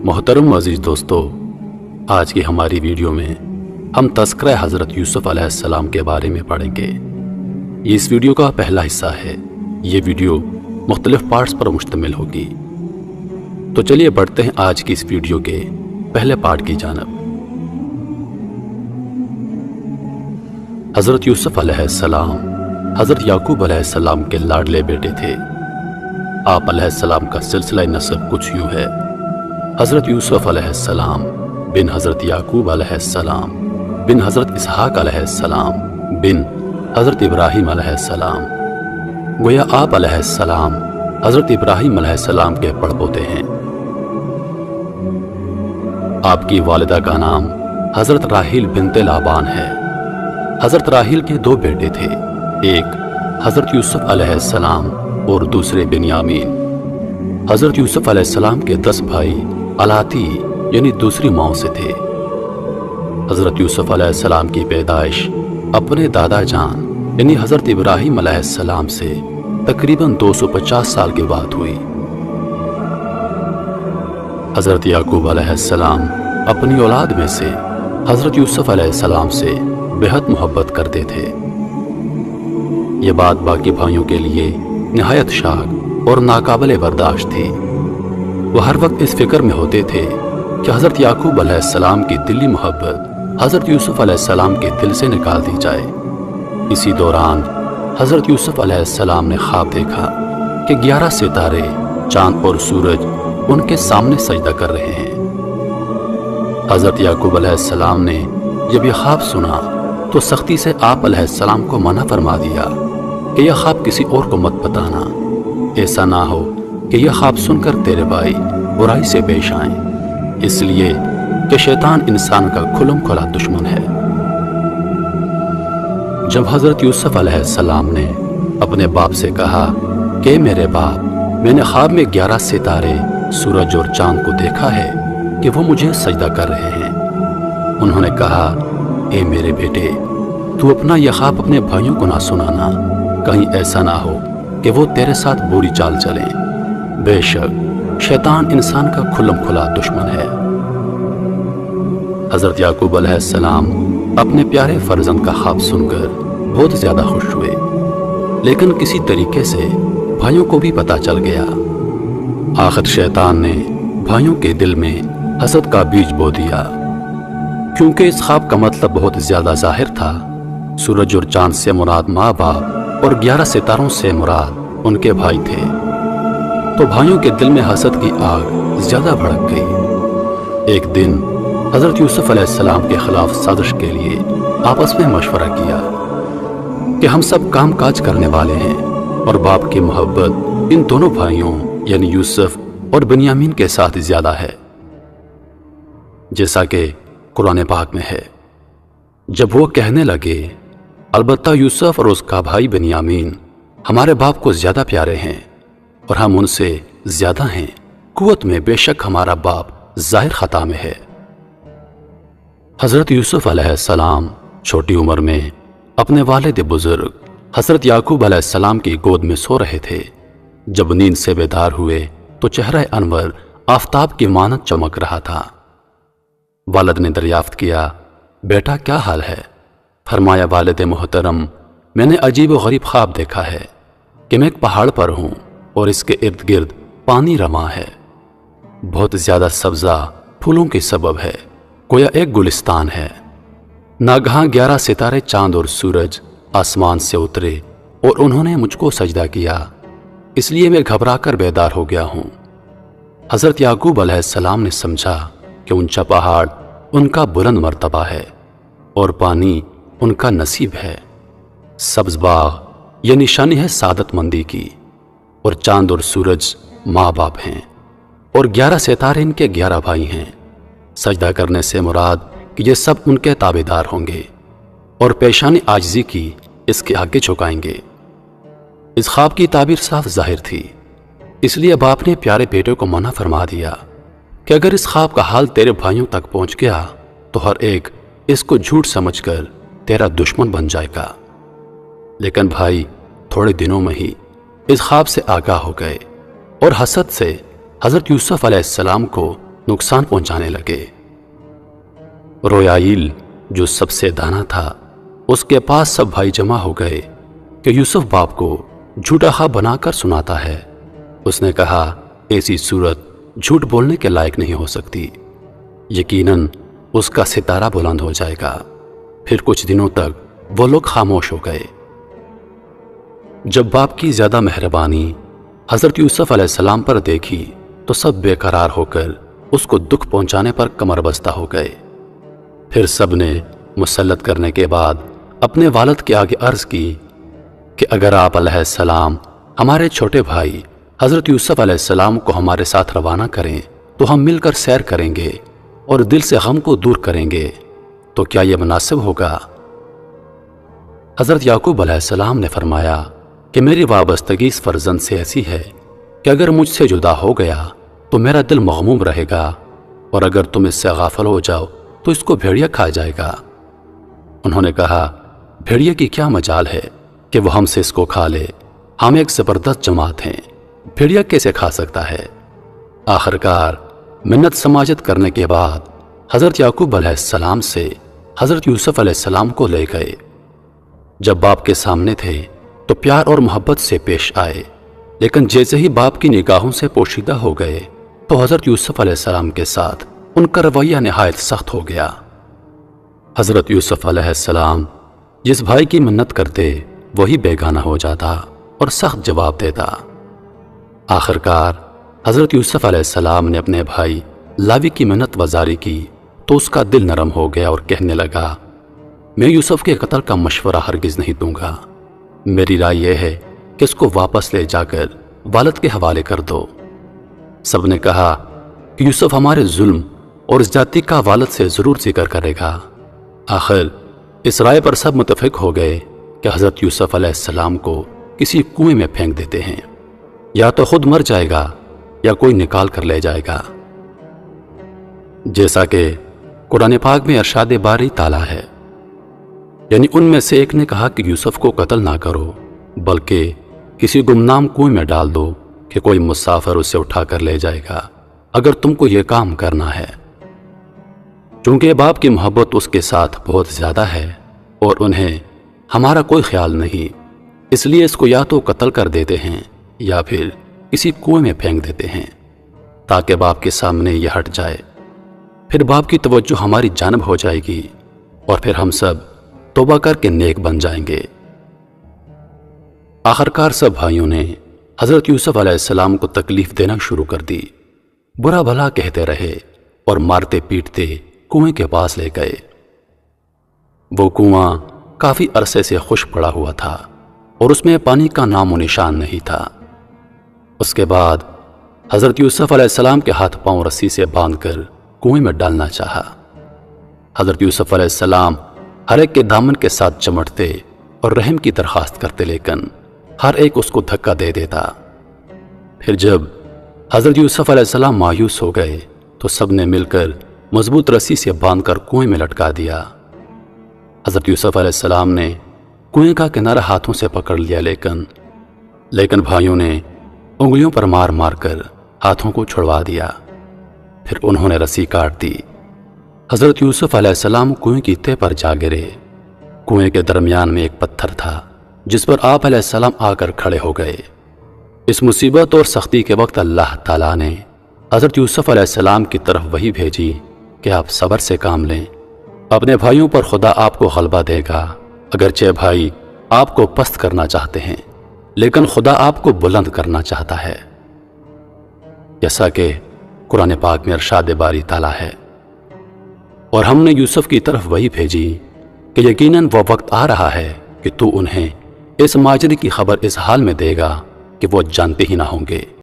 محترم عزیز دوستو، آج کی ہماری ویڈیو میں ہم تذکرہ حضرت یوسف علیہ السلام کے بارے میں پڑھیں گے۔ یہ اس ویڈیو کا پہلا حصہ ہے۔ یہ ویڈیو مختلف پارٹس پر مشتمل ہوگی، تو چلیے بڑھتے ہیں آج کی اس ویڈیو کے پہلے پارٹ کی جانب۔ حضرت یوسف علیہ السلام حضرت یعقوب علیہ السلام کے لاڈلے بیٹے تھے۔ آپ علیہ السلام کا سلسلہ نسب کچھ یوں ہے: حضرت یوسف علیہ السلام بن حضرت یعقوب علیہ السلام بن حضرت اسحاق علیہ السلام بن حضرت ابراہیم علیہ السلام۔ گویا آپ علیہ السلام حضرت ابراہیم علیہ السلام کے پڑپوتے ہیں۔ آپ کی والدہ کا نام حضرت راحیل بنت لابان ہے۔ حضرت راحیل کے دو بیٹے تھے، ایک حضرت یوسف علیہ السلام اور دوسرے بنیامین۔ حضرت یوسف علیہ السلام کے 10 بھائی الاتی یعنی دوسری ماؤں سے تھے۔ حضرت یوسف علیہ السلام کی پیدائش اپنے دادا جان یعنی حضرت ابراہیم علیہ السلام سے تقریباً 250 سال کے بعد ہوئی۔ حضرت یعقوب علیہ السلام اپنی اولاد میں سے حضرت یوسف علیہ السلام سے بہت محبت کرتے تھے۔ یہ بات باقی بھائیوں کے لیے نہایت شاق اور ناقابل برداشت تھی۔ وہ ہر وقت اس فکر میں ہوتے تھے کہ حضرت یعقوب علیہ السلام کی دلی محبت حضرت یوسف علیہ السلام کے دل سے نکال دی جائے۔ اسی دوران حضرت یوسف علیہ السلام نے خواب دیکھا کہ 11 ستارے، چاند اور سورج ان کے سامنے سجدہ کر رہے ہیں۔ حضرت یعقوب علیہ السلام نے جب یہ خواب سنا تو سختی سے آپ علیہ السلام کو منع فرما دیا کہ یہ خواب کسی اور کو مت بتانا، ایسا نہ ہو کہ یہ خواب سن کر تیرے بھائی برائی سے پیش آئیں، اس لیے کہ شیطان انسان کا کھلم کھلا دشمن ہے۔ جب حضرت یوسف علیہ السلام نے اپنے باپ سے کہا کہ میرے باپ، میں نے خواب میں 11 ستارے، سورج اور چاند کو دیکھا ہے کہ وہ مجھے سجدہ کر رہے ہیں، انہوں نے کہا، اے میرے بیٹے، تو اپنا یہ خواب اپنے بھائیوں کو نہ سنانا، کہیں ایسا نہ ہو کہ وہ تیرے ساتھ بری چال چلیں۔ بے شک شیطان انسان کا کھلم کھلا دشمن ہے۔ حضرت یعقوب علیہ السلام اپنے پیارے فرزند کا خواب سن کر بہت زیادہ خوش ہوئے، لیکن کسی طریقے سے بھائیوں کو بھی پتہ چل گیا۔ آخر شیطان نے بھائیوں کے دل میں حسد کا بیج بو دیا، کیونکہ اس خواب کا مطلب بہت زیادہ ظاہر تھا۔ سورج اور چاند سے مراد ماں باپ اور 11 ستاروں سے مراد ان کے بھائی تھے، تو بھائیوں کے دل میں حسد کی آگ زیادہ بھڑک گئی۔ ایک دن حضرت یوسف علیہ السلام کے خلاف سازش کے لیے آپس میں مشورہ کیا کہ ہم سب کام کاج کرنے والے ہیں اور باپ کی محبت ان دونوں بھائیوں یعنی یوسف اور بنیامین کے ساتھ زیادہ ہے، جیسا کہ قرآن پاک میں ہے۔ جب وہ کہنے لگے، البتہ یوسف اور اس کا بھائی بنیامین ہمارے باپ کو زیادہ پیارے ہیں اور ہم ان سے زیادہ ہیں قوت میں، بے شک ہمارا باپ ظاہر خطا میں ہے۔ حضرت یوسف علیہ السلام چھوٹی عمر میں اپنے والد بزرگ حضرت یعقوب علیہ السلام کی گود میں سو رہے تھے۔ جب نیند سے بیدار ہوئے تو چہرہ انور آفتاب کی مانند چمک رہا تھا۔ والد نے دریافت کیا، بیٹا کیا حال ہے؟ فرمایا، والد محترم، میں نے عجیب و غریب خواب دیکھا ہے کہ میں ایک پہاڑ پر ہوں اور اس کے ارد گرد پانی رواں ہے، بہت زیادہ سبزہ پھولوں کی سبب ہے، گویا ایک گلستان ہے۔ ناگہاں 11 ستارے، چاند اور سورج آسمان سے اترے اور انہوں نے مجھ کو سجدہ کیا، اس لیے میں گھبرا کر بیدار ہو گیا ہوں۔ حضرت یعقوب علیہ السلام نے سمجھا کہ اونچا پہاڑ ان کا بلند مرتبہ ہے اور پانی ان کا نصیب ہے۔ سبز باغ یہ نشانی ہے سعادت مندی کی، اور چاند اور سورج ماں باپ ہیں، اور 11 ستارے ان کے 11 بھائی ہیں۔ سجدہ کرنے سے مراد کہ یہ سب ان کے تابعدار ہوں گے اور پیشانی عاجزی کی اس کے آگے جھکائیں گے۔ اس خواب کی تعبیر صاف ظاہر تھی، اس لیے باپ نے پیارے بیٹے کو منع فرما دیا کہ اگر اس خواب کا حال تیرے بھائیوں تک پہنچ گیا تو ہر ایک اس کو جھوٹ سمجھ کر تیرا دشمن بن جائے گا۔ لیکن بھائی تھوڑے دنوں میں ہی اس خواب سے آگاہ ہو گئے اور حسد سے حضرت یوسف علیہ السلام کو نقصان پہنچانے لگے۔ رویائیل جو سب سے دانا تھا، اس کے پاس سب بھائی جمع ہو گئے کہ یوسف باپ کو جھوٹا خواہ بنا کر سناتا ہے۔ اس نے کہا ایسی صورت جھوٹ بولنے کے لائق نہیں ہو سکتی، یقیناً اس کا ستارہ بلند ہو جائے گا۔ پھر کچھ دنوں تک وہ لوگ خاموش ہو گئے۔ جب باپ کی زیادہ مہربانی حضرت یوسف علیہ السلام پر دیکھی تو سب بے قرار ہو کر اس کو دکھ پہنچانے پر کمر بستہ ہو گئے۔ پھر سب نے مسلط کرنے کے بعد اپنے والد کے آگے عرض کی کہ اگر آپ علیہ السلام ہمارے چھوٹے بھائی حضرت یوسف علیہ السلام کو ہمارے ساتھ روانہ کریں تو ہم مل کر سیر کریں گے اور دل سے غم کو دور کریں گے، تو کیا یہ مناسب ہوگا؟ حضرت یعقوب علیہ السلام نے فرمایا کہ میری وابستگی اس فرزند سے ایسی ہے کہ اگر مجھ سے جدا ہو گیا تو میرا دل مغموم رہے گا، اور اگر تم اس سے غافل ہو جاؤ تو اس کو بھیڑیا کھا جائے گا۔ انہوں نے کہا بھیڑیا کی کیا مجال ہے کہ وہ ہم سے اس کو کھا لے، ہم ایک زبردست جماعت ہیں، بھیڑیا کیسے کھا سکتا ہے؟ آخرکار منت سماجت کرنے کے بعد حضرت یعقوب علیہ السلام سے حضرت یوسف علیہ السلام کو لے گئے۔ جب باپ کے سامنے تھے تو پیار اور محبت سے پیش آئے، لیکن جیسے ہی باپ کی نگاہوں سے پوشیدہ ہو گئے تو حضرت یوسف علیہ السلام کے ساتھ ان کا رویہ نہایت سخت ہو گیا۔ حضرت یوسف علیہ السلام جس بھائی کی منت کرتے وہی بیگانہ ہو جاتا اور سخت جواب دیتا۔ آخرکار حضرت یوسف علیہ السلام نے اپنے بھائی لاوی کی منت وزاری کی تو اس کا دل نرم ہو گیا اور کہنے لگا میں یوسف کے قتل کا مشورہ ہرگز نہیں دوں گا، میری رائے یہ ہے کہ اس کو واپس لے جا کر والد کے حوالے کر دو۔ سب نے کہا کہ یوسف ہمارے ظلم اور زیادتی کا والد سے ضرور ذکر کرے گا۔ آخر اس رائے پر سب متفق ہو گئے کہ حضرت یوسف علیہ السلام کو کسی کنویں میں پھینک دیتے ہیں، یا تو خود مر جائے گا یا کوئی نکال کر لے جائے گا۔ جیسا کہ قرآن پاک میں ارشاد باری تعالیٰ ہے، یعنی ان میں سے ایک نے کہا کہ یوسف کو قتل نہ کرو بلکہ کسی گمنام کنویں میں ڈال دو کہ کوئی مسافر اسے اٹھا کر لے جائے گا اگر تم کو یہ کام کرنا ہے۔ چونکہ باپ کی محبت اس کے ساتھ بہت زیادہ ہے اور انہیں ہمارا کوئی خیال نہیں، اس لیے اس کو یا تو قتل کر دیتے ہیں یا پھر کسی کنویں میں پھینک دیتے ہیں تاکہ باپ کے سامنے یہ ہٹ جائے۔ پھر باپ کی توجہ ہماری جانب ہو جائے گی اور پھر ہم سب توبہ کر کے نیک بن جائیں گے۔ آخرکار سب بھائیوں نے حضرت یوسف علیہ السلام کو تکلیف دینا شروع کر دی، برا بھلا کہتے رہے اور مارتے پیٹتے کنویں کے پاس لے گئے۔ وہ کنواں کافی عرصے سے خشک پڑا ہوا تھا اور اس میں پانی کا نام و نشان نہیں تھا۔ اس کے بعد حضرت یوسف علیہ السلام کے ہاتھ پاؤں رسی سے باندھ کر کنویں میں ڈالنا چاہا۔ حضرت یوسف علیہ السلام ہر ایک کے دامن کے ساتھ چمٹتے اور رحم کی درخواست کرتے، لیکن ہر ایک اس کو دھکا دے دیتا۔ پھر جب حضرت یوسف علیہ السلام مایوس ہو گئے تو سب نے مل کر مضبوط رسی سے باندھ کر کنویں میں لٹکا دیا۔ حضرت یوسف علیہ السلام نے کنویں کا کنارہ ہاتھوں سے پکڑ لیا، لیکن بھائیوں نے انگلیوں پر مار مار کر ہاتھوں کو چھڑوا دیا۔ پھر انہوں نے رسی کاٹ دی۔ حضرت یوسف علیہ السلام کنویں کی تہ پر جا گرے۔ کنویں کے درمیان میں ایک پتھر تھا جس پر آپ علیہ السلام آ کر کھڑے ہو گئے۔ اس مصیبت اور سختی کے وقت اللہ تعالیٰ نے حضرت یوسف علیہ السلام کی طرف وحی بھیجی کہ آپ صبر سے کام لیں، اپنے بھائیوں پر خدا آپ کو غلبہ دے گا۔ اگرچہ بھائی آپ کو پست کرنا چاہتے ہیں لیکن خدا آپ کو بلند کرنا چاہتا ہے، جیسا کہ قرآن پاک میں ارشاد باری تعالیٰ ہے۔ اور ہم نے یوسف کی طرف وحی بھیجی کہ یقیناً وہ وقت آ رہا ہے کہ تو انہیں اس ماجرے کی خبر اس حال میں دے گا کہ وہ جانتے ہی نہ ہوں گے۔